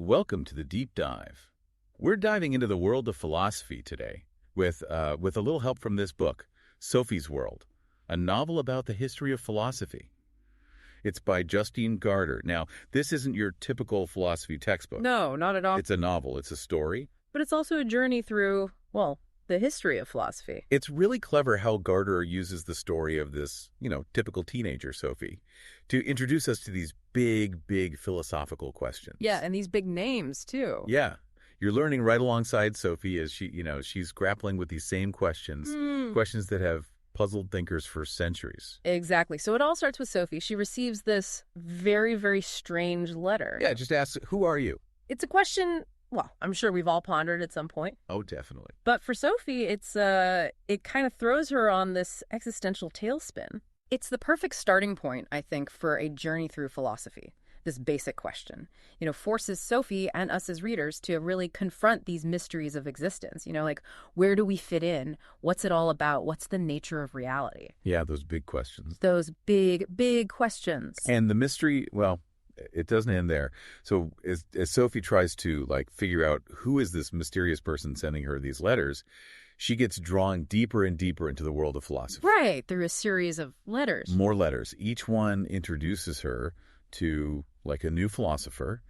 Welcome to the Deep Dive. We're diving into the world of philosophy today with a little help from this book, Sophie's World, a novel about the history of philosophy. It's by Justine Gaarder. Now, this isn't your typical philosophy textbook. No, not at all. It's a novel. It's a story. But it's also a journey through, well, the history of philosophy. It's really clever how Gaarder uses the story of this, typical teenager, Sophie, to introduce us to these big philosophical questions. Yeah, and these big names, too. Yeah. You're learning right alongside Sophie as she's grappling with these same questions, questions that have puzzled thinkers for centuries. Exactly. So it all starts with Sophie. She receives this very, very strange letter. Yeah, just ask, who are you? It's a question, well, I'm sure we've all pondered at some point. Oh, definitely. But for Sophie, it kind of throws her on this existential tailspin. It's the perfect starting point, I think, for a journey through philosophy. This basic question, forces Sophie and us as readers to really confront these mysteries of existence. Like, where do we fit in? What's it all about? What's the nature of reality? Yeah, those big questions. Those big questions. And the mystery, well, it doesn't end there. So as Sophie tries to, figure out who is this mysterious person sending her these letters, she gets drawn deeper and deeper into the world of philosophy. Right, through a series of letters. More letters. Each one introduces her to a new philosopher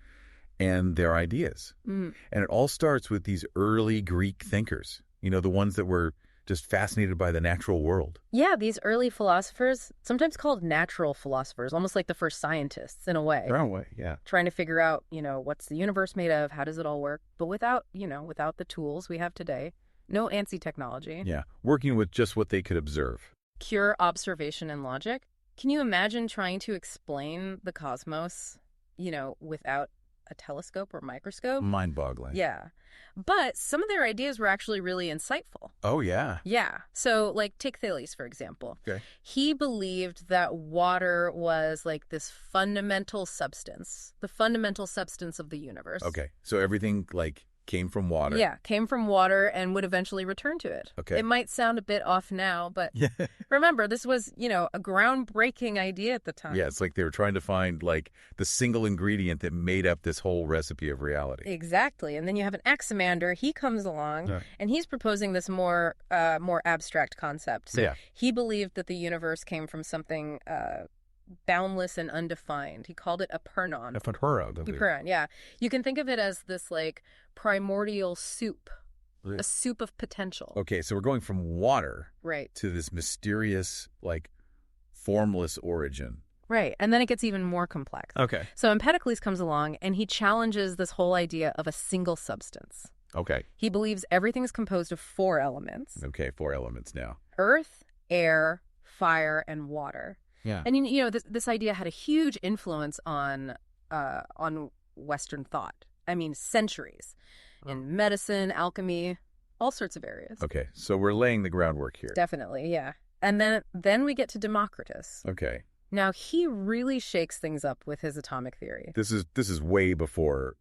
and their ideas. And it all starts with these early Greek thinkers, the ones that were just fascinated by the natural world. Yeah, these early philosophers, sometimes called natural philosophers, almost like the first scientists in a way. Their own way, yeah. Trying to figure out, what's the universe made of? How does it all work? But without the tools we have today, no ANSI technology. Yeah, working with just what they could observe. Pure observation and logic. Can you imagine trying to explain the cosmos, without a telescope or microscope? Mind-boggling. Yeah. But some of their ideas were actually really insightful. Oh, yeah. Yeah. So, take Thales, for example. Okay. He believed that water was this fundamental substance, the fundamental substance of the universe. Okay. So everything, came from water. Yeah, came from water and would eventually return to it. Okay. It might sound a bit off now, but remember, this was, a groundbreaking idea at the time. Yeah, it's like they were trying to find, the single ingredient that made up this whole recipe of reality. Exactly. And then you have an Anaximander. He comes along, and he's proposing this more abstract concept. So he believed that the universe came from something boundless and undefined. He called it a pernon. A pernon, yeah. You can think of it as this primordial soup, a soup of potential. Okay, so we're going from water to this mysterious, formless origin. Right, and then it gets even more complex. Okay. So Empedocles comes along and he challenges this whole idea of a single substance. Okay. He believes everything is composed of 4 elements. Okay, 4 elements now. Earth, air, fire, and water. Yeah. And this idea had a huge influence on Western thought. I mean, centuries. In medicine, alchemy, all sorts of areas. Okay, so we're laying the groundwork here. Definitely, yeah. And then we get to Democritus. Okay. Now, he really shakes things up with his atomic theory. This is way before,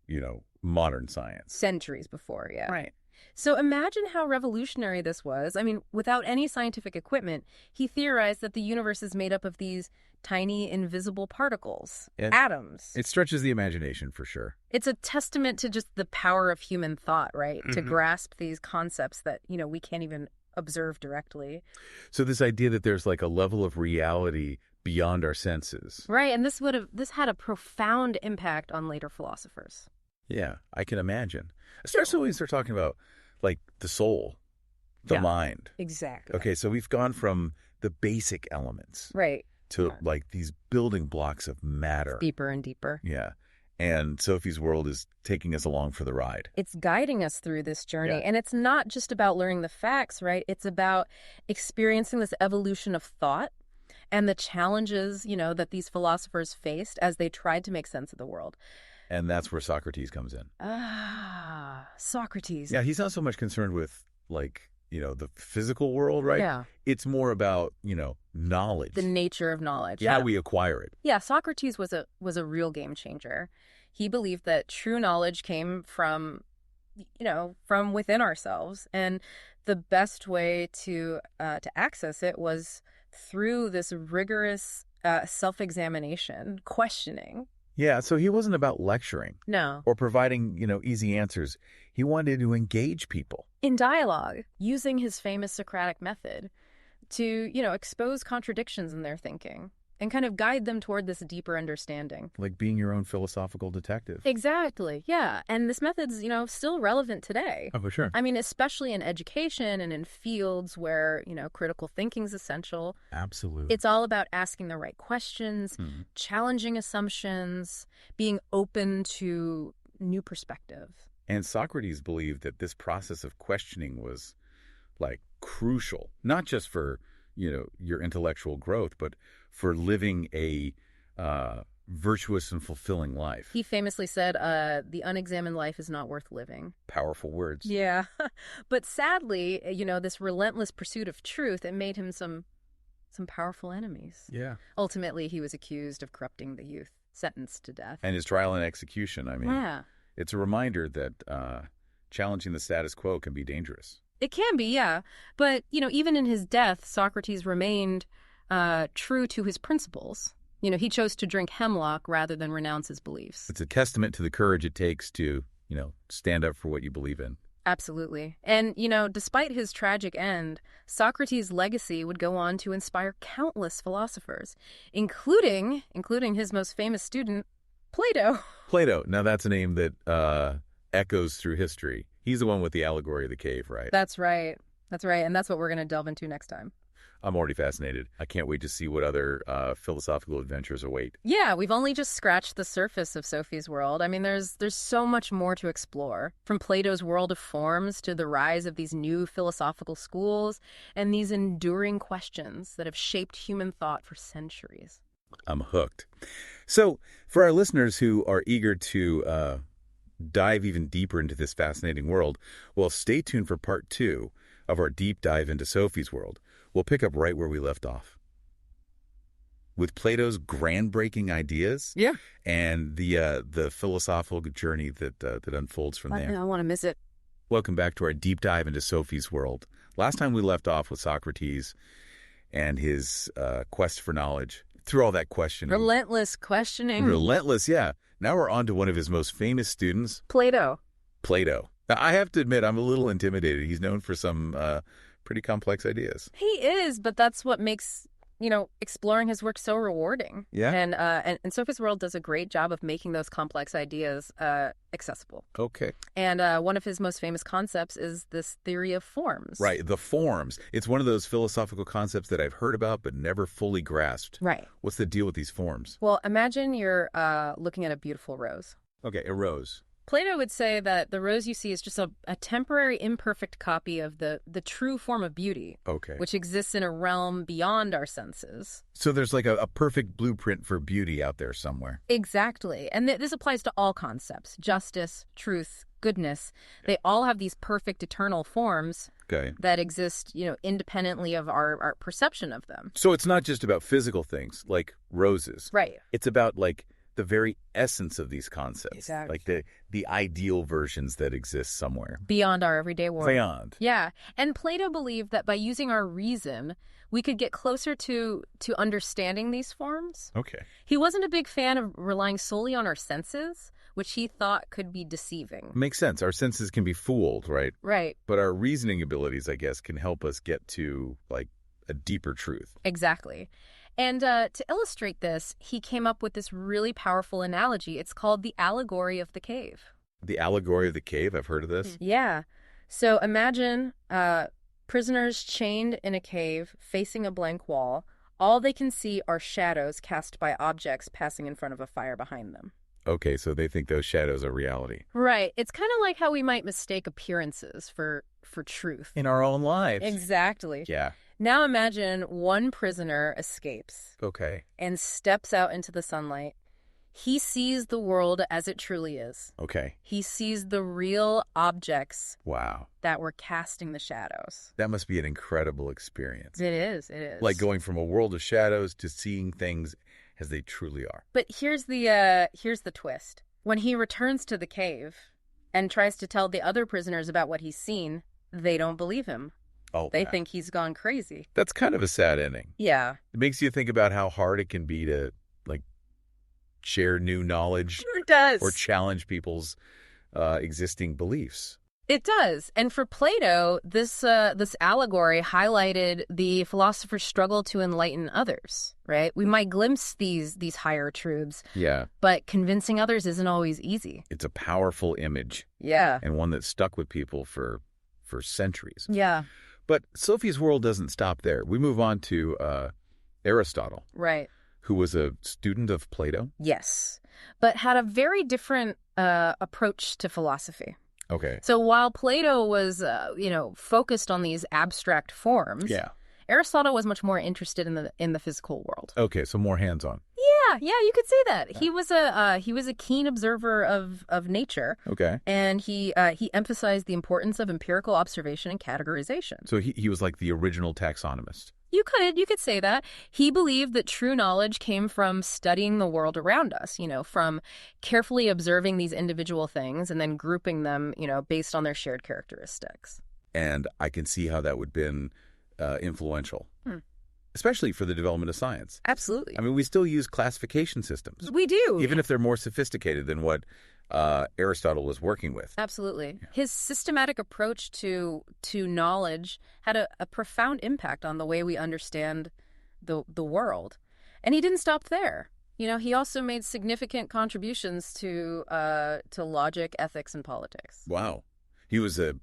modern science. Centuries before, yeah. Right. So imagine how revolutionary this was. I mean, without any scientific equipment, he theorized that the universe is made up of these tiny, invisible particles, atoms. It stretches the imagination, for sure. It's a testament to just the power of human thought, right? To grasp these concepts that, we can't even observe directly. So this idea that there's a level of reality beyond our senses. Right, and this had a profound impact on later philosophers. Yeah, I can imagine. Especially when we start talking about the soul, the mind. Exactly. Okay, so we've gone from the basic elements. Right. To these building blocks of matter. It's deeper and deeper. Yeah. And Sophie's World is taking us along for the ride. It's guiding us through this journey. Yeah. And it's not just about learning the facts, right? It's about experiencing this evolution of thought and the challenges, that these philosophers faced as they tried to make sense of the world. And that's where Socrates comes in. Socrates. Yeah, he's not so much concerned with, the physical world, right? Yeah. It's more about, knowledge. The nature of knowledge. How we acquire it. Yeah, Socrates was a real game changer. He believed that true knowledge came from within ourselves. And the best way to access it was through this rigorous self-examination, questioning. Yeah, so he wasn't about lecturing No. or providing, easy answers. He wanted to engage people. In dialogue, using his famous Socratic method to, expose contradictions in their thinking and kind of guide them toward this deeper understanding. Like being your own philosophical detective. Exactly, yeah. And this method's, still relevant today. Oh, for sure. I mean, especially in education and in fields where, critical thinking's essential. Absolutely. It's all about asking the right questions, challenging assumptions, being open to new perspective. And Socrates believed that this process of questioning was, crucial, not just for, your intellectual growth, but for living a virtuous and fulfilling life. He famously said, the unexamined life is not worth living. Powerful words. Yeah. But sadly, this relentless pursuit of truth, it made him some powerful enemies. Yeah. Ultimately, he was accused of corrupting the youth, sentenced to death. And his trial and execution, it's a reminder that challenging the status quo can be dangerous. It can be, yeah. But, even in his death, Socrates remained true to his principles. He chose to drink hemlock rather than renounce his beliefs. It's a testament to the courage it takes to, stand up for what you believe in. Absolutely. And, despite his tragic end, Socrates' legacy would go on to inspire countless philosophers, including his most famous student, Plato. Plato. Now, that's a name that echoes through history. He's the one with the allegory of the cave, right? That's right. That's right. And that's what we're going to delve into next time. I'm already fascinated. I can't wait to see what other philosophical adventures await. Yeah, we've only just scratched the surface of Sophie's world. I mean, there's so much more to explore, from Plato's world of forms to the rise of these new philosophical schools and these enduring questions that have shaped human thought for centuries. I'm hooked. So, for our listeners who are eager to dive even deeper into this fascinating world, well, stay tuned for part 2 of our deep dive into Sophie's world. We'll pick up right where we left off, with Plato's groundbreaking ideas, and the philosophical journey that unfolds from there. I don't want to miss it. Welcome back to our deep dive into Sophie's world. Last time we left off with Socrates and his quest for knowledge. Through all that questioning. Relentless questioning. Relentless, yeah. Now we're on to one of his most famous students. Plato. Now, I have to admit, I'm a little intimidated. He's known for some pretty complex ideas. He is, but that's what makes, exploring his work so rewarding. Yeah. And Sophie's World does a great job of making those complex ideas accessible. Okay. And one of his most famous concepts is this theory of forms. Right, the forms. It's one of those philosophical concepts that I've heard about but never fully grasped. Right. What's the deal with these forms? Well, imagine you're looking at a beautiful rose. Okay, a rose. Plato would say that the rose you see is just a temporary, imperfect copy of the true form of beauty, which exists in a realm beyond our senses. So there's like a perfect blueprint for beauty out there somewhere. Exactly. And this applies to all concepts: justice, truth, goodness. They all have these perfect, eternal forms that exist, independently of our perception of them. So it's not just about physical things like roses. Right. It's about the very essence of these concepts. Exactly. Like the ideal versions that exist somewhere. Beyond our everyday world. Beyond. Yeah. And Plato believed that by using our reason, we could get closer to understanding these forms. Okay. He wasn't a big fan of relying solely on our senses, which he thought could be deceiving. Makes sense. Our senses can be fooled, right? Right. But our reasoning abilities, I guess, can help us get to a deeper truth. Exactly. And to illustrate this, he came up with this really powerful analogy. It's called the allegory of the cave. The allegory of the cave? I've heard of this. Yeah. So imagine prisoners chained in a cave facing a blank wall. All they can see are shadows cast by objects passing in front of a fire behind them. Okay, so they think those shadows are reality. Right. It's kind of like how we might mistake appearances for truth. In our own lives. Exactly. Yeah. Now imagine one prisoner escapes. Okay. And steps out into the sunlight. He sees the world as it truly is. Okay. He sees the real objects. Wow. That were casting the shadows. That must be an incredible experience. It is. It is. Like going from a world of shadows to seeing things as they truly are. But here's the twist. When he returns to the cave and tries to tell the other prisoners about what he's seen, they don't believe him. Oh, they think he's gone crazy. That's kind of a sad ending. Yeah. It makes you think about how hard it can be to, share new knowledge Sure does. or challenge people's existing beliefs. It does. And for Plato, this allegory highlighted the philosopher's struggle to enlighten others, right? We might glimpse these higher truths, Yeah. but convincing others isn't always easy. It's a powerful image. Yeah. And one that stuck with people for centuries. Yeah. But Sophie's world doesn't stop there. We move on to Aristotle, Right. who was a student of Plato. Yes. But had a very different approach to philosophy. Okay. So while Plato was, focused on these abstract forms, Yeah. Aristotle was much more interested in the physical world. Okay, so more hands-on. Yeah, you could say that. He was a keen observer of nature. Okay. And he emphasized the importance of empirical observation and categorization. So he was like the original taxonomist. You could say that. He believed that true knowledge came from studying the world around us, from carefully observing these individual things and then grouping them, based on their shared characteristics. And I can see how that would have been influential, especially for the development of science. Absolutely. I mean, we still use classification systems. We do. Even if they're more sophisticated than what Aristotle was working with. Absolutely. Yeah. His systematic approach to knowledge had a profound impact on the way we understand the world. And he didn't stop there. He also made significant contributions to logic, ethics, and politics. Wow. He was a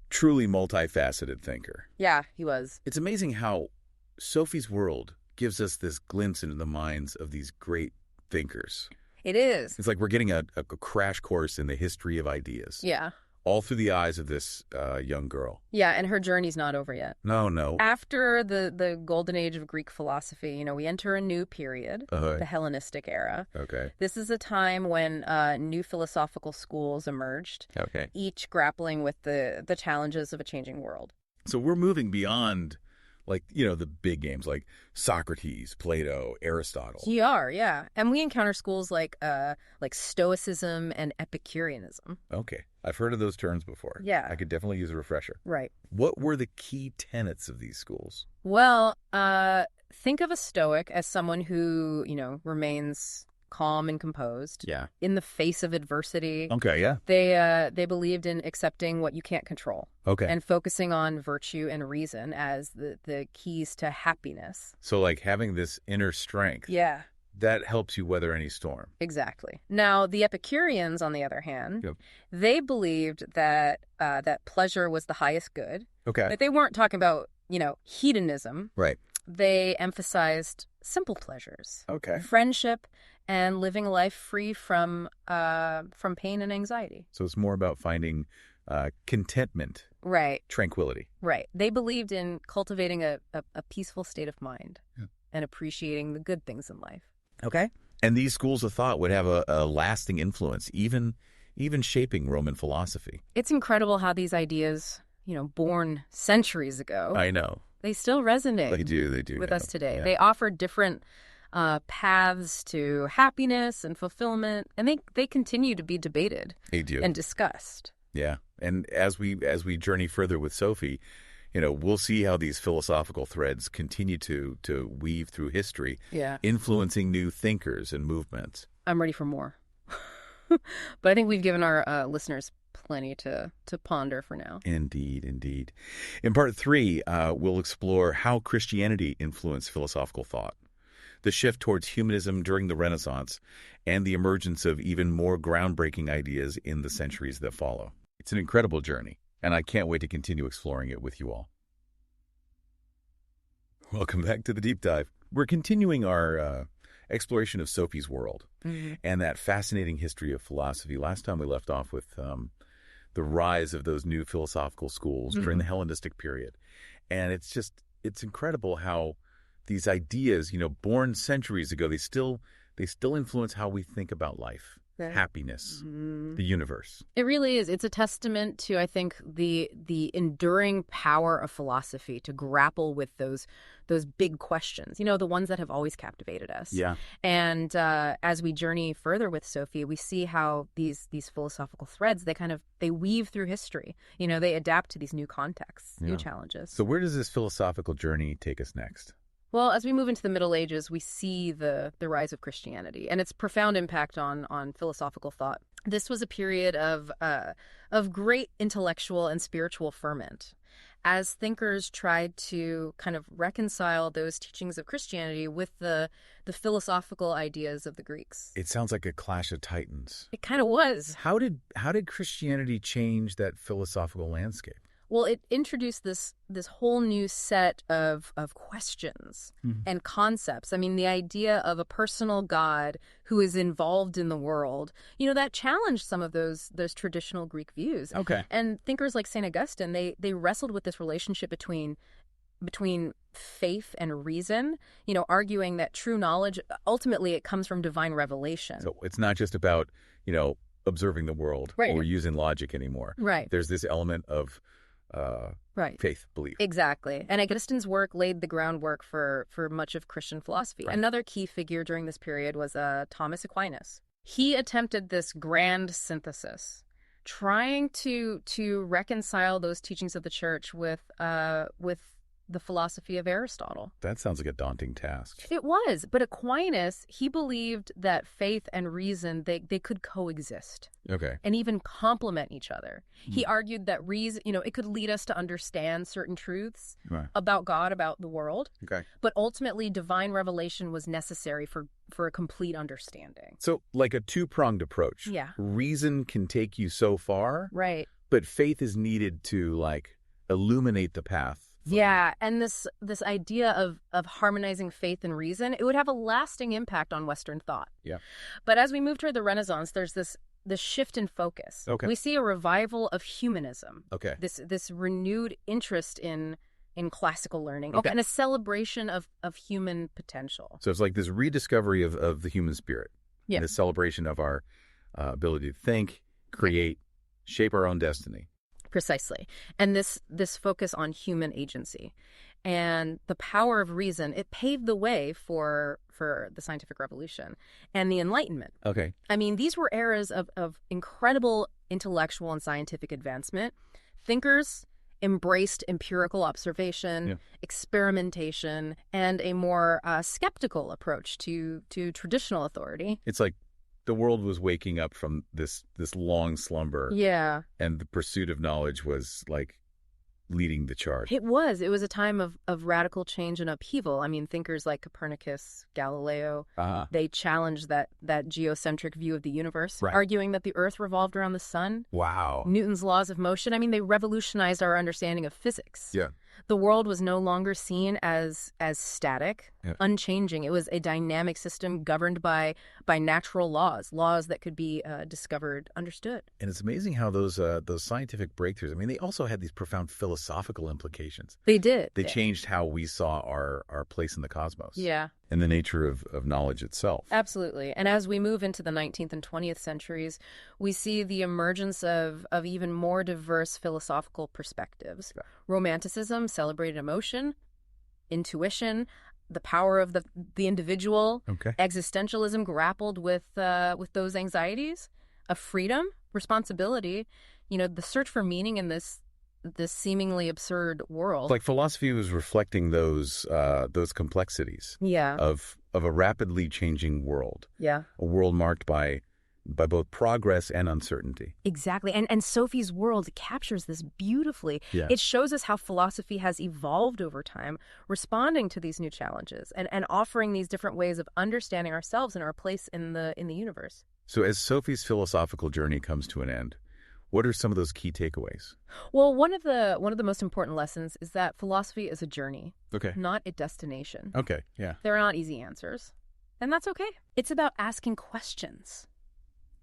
truly multifaceted thinker. Yeah, he was. It's amazing how Sophie's world gives us this glimpse into the minds of these great thinkers. It is. It's like we're getting a crash course in the history of ideas. Yeah. All through the eyes of this young girl. Yeah, and her journey's not over yet. No. After the golden age of Greek philosophy, we enter a new period, the Hellenistic era. Okay. This is a time when new philosophical schools emerged, okay, each grappling with the challenges of a changing world. So we're moving beyond, the big games like Socrates, Plato, Aristotle. We are, yeah. And we encounter schools like Stoicism and Epicureanism. Okay. I've heard of those terms before. Yeah. I could definitely use a refresher. Right. What were the key tenets of these schools? Well, think of a Stoic as someone who, remains calm and composed. Yeah. In the face of adversity. Okay, yeah. They believed in accepting what you can't control. Okay. And focusing on virtue and reason as the keys to happiness. So like having this inner strength. Yeah. That helps you weather any storm. Exactly. Now, the Epicureans, on the other hand, they believed that pleasure was the highest good. Okay. But they weren't talking about, hedonism. Right. They emphasized simple pleasures. Okay. Friendship and living a life free from pain and anxiety. So it's more about finding contentment. Right. Tranquility. Right. They believed in cultivating a peaceful state of mind and appreciating the good things in life. Okay. And these schools of thought would have a lasting influence, even shaping Roman philosophy. It's incredible how these ideas, born centuries ago. I know. They still resonate. They do with us today. Yeah. They offer different paths to happiness and fulfillment, and they continue to be debated. They do. And discussed. Yeah. And as we journey further with Sophie, we'll see how these philosophical threads continue to weave through history, influencing new thinkers and movements. I'm ready for more. But I think we've given our listeners plenty to ponder for now. Indeed. In part 3, we'll explore how Christianity influenced philosophical thought, the shift towards humanism during the Renaissance, and the emergence of even more groundbreaking ideas in the centuries that follow. It's an incredible journey, and I can't wait to continue exploring it with you all. Welcome back to the Deep Dive. We're continuing our exploration of Sophie's world and that fascinating history of philosophy. Last time we left off with the rise of those new philosophical schools during the Hellenistic period. And it's incredible how these ideas, born centuries ago, they still influence how we think about life. Happiness, the universe. It really is. It's a testament to, I think, the enduring power of philosophy to grapple with those big questions, the ones that have always captivated us. Yeah. And as we journey further with Sophie, we see how these philosophical threads, they weave through history. They adapt to these new contexts, new challenges. So where does this philosophical journey take us next? Well, as we move into the Middle Ages, we see the rise of Christianity and its profound impact on philosophical thought. This was a period of great intellectual and spiritual ferment, as thinkers tried to kind of reconcile those teachings of Christianity with the philosophical ideas of the Greeks. It sounds like a clash of titans. It kind of was. How did Christianity change that philosophical landscape? Well, it introduced this whole new set of questions and concepts. I mean, the idea of a personal God who is involved in the world, that challenged some of those traditional Greek views. Okay. And thinkers like St. Augustine, they wrestled with this relationship between faith and reason, arguing that true knowledge, ultimately, it comes from divine revelation. So it's not just about, observing the world Right. or using logic anymore. Right. There's this element of Right. faith, belief. Exactly. And Augustine's work laid the groundwork for much of Christian philosophy. Right. Another key figure during this period was Thomas Aquinas. He attempted this grand synthesis, trying to reconcile those teachings of the church with the philosophy of Aristotle. That sounds like a daunting task. It was, but Aquinas, he believed that faith and reason, they could coexist. Okay. And even complement each other. He argued that reason, it could lead us to understand certain truths Right. about God, about the world, Okay. but ultimately divine revelation was necessary for a complete understanding. So like a two-pronged approach. Yeah. Reason can take you so far, Right. but faith is needed to illuminate the path. Yeah, and this idea of harmonizing faith and reason, it would have a lasting impact on Western thought. Yeah. But as we move toward the Renaissance, there's this shift in focus. Okay. We see a revival of humanism. Okay. This renewed interest in classical learning, Okay. and a celebration of human potential. So it's like this rediscovery of the human spirit. Yeah. And the celebration of our ability to think, create, shape our own destiny. Precisely. And this focus on human agency and the power of reason, it paved the way for the scientific revolution and the Enlightenment. Okay. I mean, these were eras of incredible intellectual and scientific advancement. Thinkers embraced empirical observation, experimentation, and a more skeptical approach to traditional authority. It's like the world was waking up from this long slumber. Yeah. And the pursuit of knowledge was leading the charge. It was a time of radical change and upheaval. I mean, thinkers like Copernicus, Galileo, they challenged that geocentric view of the universe, Right. arguing that the Earth revolved around the sun. Wow. Newton's laws of motion. I mean, they revolutionized our understanding of physics. Yeah. The world was no longer seen as static, unchanging. It was a dynamic system governed by natural laws that could be discovered, understood. And it's amazing how those scientific breakthroughs, I mean, they also had these profound philosophical implications. They did. They changed how we saw our place in the cosmos. Yeah. And the nature of knowledge itself. Absolutely. And as we move into the 19th and 20th centuries, we see the emergence of even more diverse philosophical perspectives. Yeah. Romanticism celebrated emotion, intuition, the power of the individual. Okay. Existentialism grappled with those anxieties of freedom, responsibility, the search for meaning in this seemingly absurd world. Like philosophy was reflecting those complexities Yeah. of a rapidly changing world. Yeah. A world marked by both progress and uncertainty. Exactly. And Sophie's world captures this beautifully. Yeah. It shows us how philosophy has evolved over time, responding to these new challenges and offering these different ways of understanding ourselves and our place in the universe. So as Sophie's philosophical journey comes to an end, what are some of those key takeaways? Well, one of the most important lessons is that philosophy is a journey, Okay. not a destination. Okay. Yeah. There are not easy answers, and that's okay. It's about asking questions,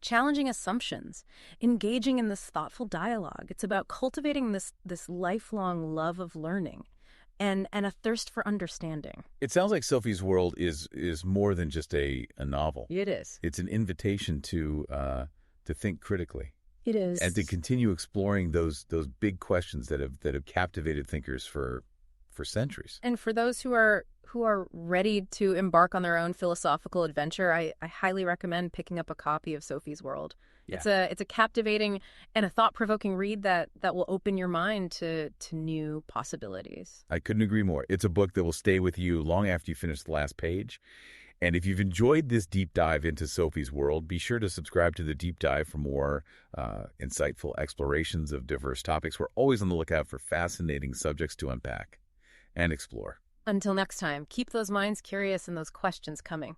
challenging assumptions, engaging in this thoughtful dialogue. It's about cultivating this lifelong love of learning and a thirst for understanding. It sounds like Sophie's World is more than just a novel. It is. It's an invitation to think critically. It is. And to continue exploring those big questions that have captivated thinkers for centuries. And for those who are who are ready to embark on their own philosophical adventure, I highly recommend picking up a copy of Sophie's World. Yeah. It's a captivating and a thought-provoking read that will open your mind to new possibilities. I couldn't agree more. It's a book that will stay with you long after you finish the last page. And if you've enjoyed this deep dive into Sophie's World, be sure to subscribe to the deep dive for more insightful explorations of diverse topics. We're always on the lookout for fascinating subjects to unpack and explore. Until next time, keep those minds curious and those questions coming.